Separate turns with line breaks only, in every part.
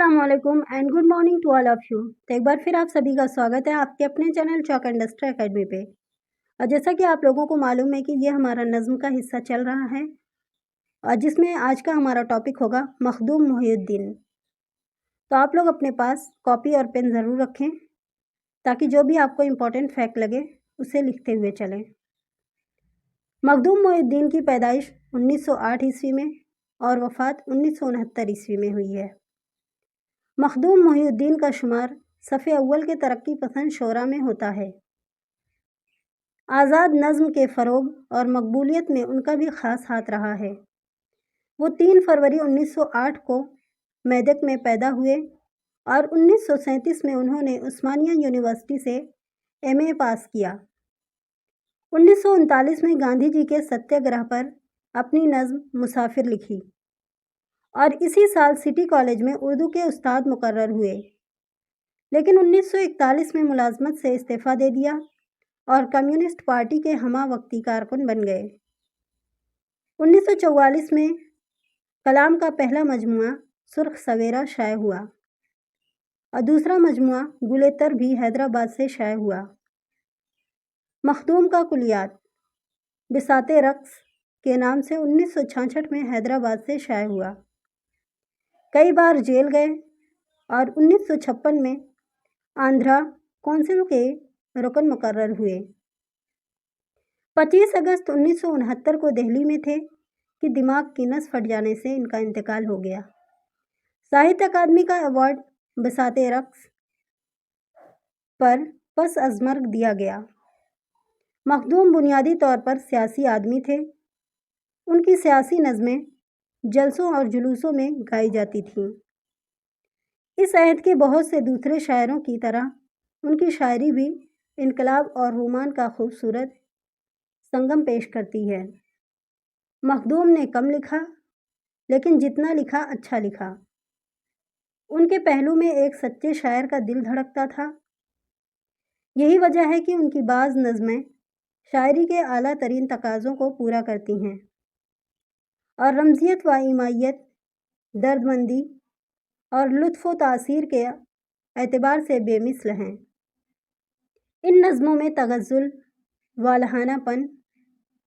अस्सलाम वालेकुम and good morning to all of you. तो एक बार फिर आप सभी का स्वागत है आपके अपने channel chalk and duster academy पे। और जैसा कि आप लोगों को मालूम है कि ये हमारा नज़्म का हिस्सा चल रहा है और जिसमें आज का हमारा टॉपिक होगा मखदूम मोहिउद्दीन। तो आप लोग अपने पास कॉपी और पेन ज़रूर रखें ताकि जो भी आपको इम्पोर्टेंट फैक्ट लगे उसे लिखते हुए चलें। मखदूम मोहिउद्दीन की पैदाइश 1908 ईस्वी में और वफ़ात 1969 ईस्वी में हुई है। मखदूम मोहिउद्दीन का शुमार सफ़े अव्वल के तरक्की पसंद शोरा में होता है। आज़ाद नज़्म के फ़रोग़ और मकबूलियत में उनका भी ख़ास हाथ रहा है। वो 3 फरवरी 1908 को मेदक में पैदा हुए और 1937 में उन्होंने उस्मानिया यूनिवर्सिटी से एमए पास किया। 1939 में गांधी जी के सत्याग्रह पर अपनी नज़्म मुसाफिर लिखी और इसी साल सिटी कॉलेज में उर्दू के उस्ताद मुकर्रर हुए, लेकिन 1941 में मुलाजमत से इस्तीफ़ा दे दिया और कम्युनिस्ट पार्टी के हमा वक्ती कारकुन बन गए। 1944 में कलाम का पहला मजमुआ सुर्ख सवेरा शाये हुआ और दूसरा मजमुआ गुलेतर भी हैदराबाद से शाये हुआ। मखदूम का कुलियात बिसाते रक्स के नाम से 1966 में हैदराबाद से शाये हुआ। कई बार जेल गए और 1956 में आंध्रा कौंसिल के रुकन मुकर्रर हुए। 25 अगस्त 1969 को दिल्ली में थे कि दिमाग की नस फट जाने से इनका इंतकाल हो गया। साहित्य अकादमी का अवार्ड बिसाते रक्स पर पस अज़मर्ग दिया गया। मखदूम बुनियादी तौर पर सियासी आदमी थे। उनकी सियासी नज़में जलसों और जुलूसों में गाई जाती थीं। इस अहद के बहुत से दूसरे शायरों की तरह उनकी शायरी भी इनकलाब और रोमान का खूबसूरत संगम पेश करती है। मखदूम ने कम लिखा, लेकिन जितना लिखा अच्छा लिखा। उनके पहलू में एक सच्चे शायर का दिल धड़कता था। यही वजह है कि उनकी बाज़ नज़में शायरी के आला तरीन तकाज़ों को पूरा करती हैं और रमज़ियत व ईमानियत, दर्दमंदी और लुत्फ़ व तासीर के एतबार से बेमिसल हैं। इन नज़मों में तगज़्ज़ुल, वालहानापन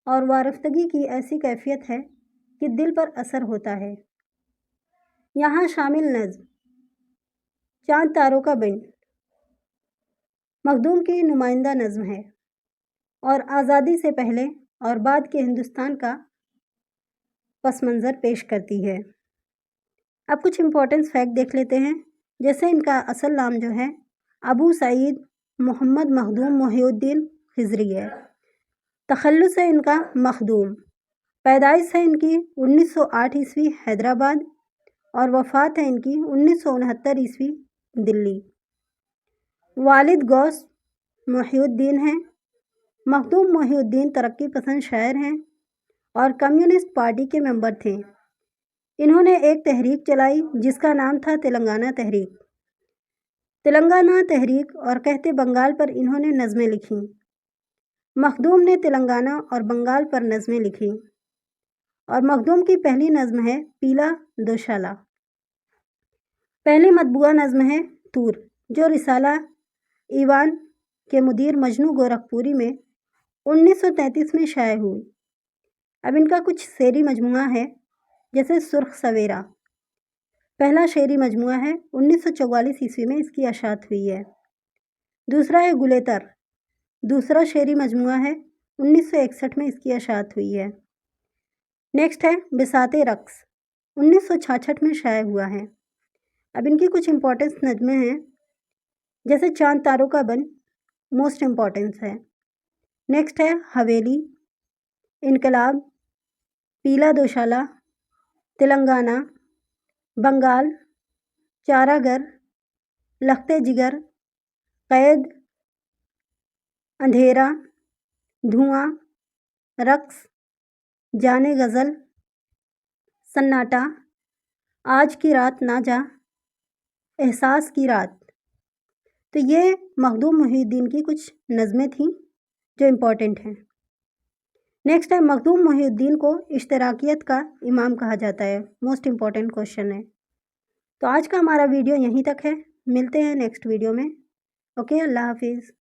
और वारफ्तगी की ऐसी कैफियत है कि दिल पर असर होता है। यहाँ शामिल नज़्म चाँद तारों का बिन मखदूम की नुमाइंदा नज़्म है और आज़ादी से पहले और बाद के हिंदुस्तान का पस मंज़र पेश करती है। अब कुछ इम्पोर्टेंट फैक्ट देख लेते हैं। जैसे इनका असल नाम जो है अबू सईद मोहम्मद मखदूम मोहिउद्दीन खिज़री है। तखल्लुस है इनका मखदूम। पैदाइश है इनकी 1908 ईस्वी हैदराबाद और वफ़ात है इनकी 1969 ईस्वी दिल्ली। वालिद गौस मोहिउद्दीन हैं। मखदूम मोहिउद्दीन तरक्की पसंद शायर हैं और कम्युनिस्ट पार्टी के मेंबर थे। इन्होंने एक तहरीक चलाई जिसका नाम था तेलंगाना तहरीक। तेलंगाना तहरीक और कहते बंगाल पर इन्होंने नज़में लिखीं। मखदूम ने तेलंगाना और बंगाल पर नज़में लिखीं और मखदूम की पहली नज़्म है पीला दोशाला। पहली मतबूआ नज़्म है तूर, जो रिसाला ईवान के मुदीर मजनू गोरखपुरी में 1933 में शाये हुई। अब इनका कुछ शेरी मजमुआ है, जैसे सुर्ख सवेरा पहला शेरी मजमुआ है, 1944 ईस्वी में इसकी अशात हुई है। दूसरा है गुलेतर, दूसरा शेरी मजमुआ है, 1961 में इसकी अशात हुई है। नेक्स्ट है बिसाते रक्स, 1966 में शाये हुआ है। अब इनकी कुछ इम्पोर्टेंस नज़में हैं, जैसे चाँद तारों का बन मोस्ट इम्पॉर्टेंस है। नेक्स्ट है हवेली, इनकलाब, पीला दोशाला, तेलंगाना, बंगाल, चारागर, लखते जिगर, कैद, अंधेरा, धुआं, रक्स, जाने गज़ल, सन्नाटा, आज की रात ना जा, एहसास की रात। तो ये मखदूम मोहिउद्दीन की कुछ नज़में थीं जो इम्पोर्टेंट हैं। नेक्स्ट है मखदूम मोहिउद्दीन को इश्तराकियत का इमाम कहा जाता है। मोस्ट इम्पॉर्टेंट क्वेश्चन है। تو آج کا ہمارا ویڈیو یہیں تک ہے، ملتے ہیں نیکسٹ ویڈیو میں۔ اوکے، اللہ حافظ۔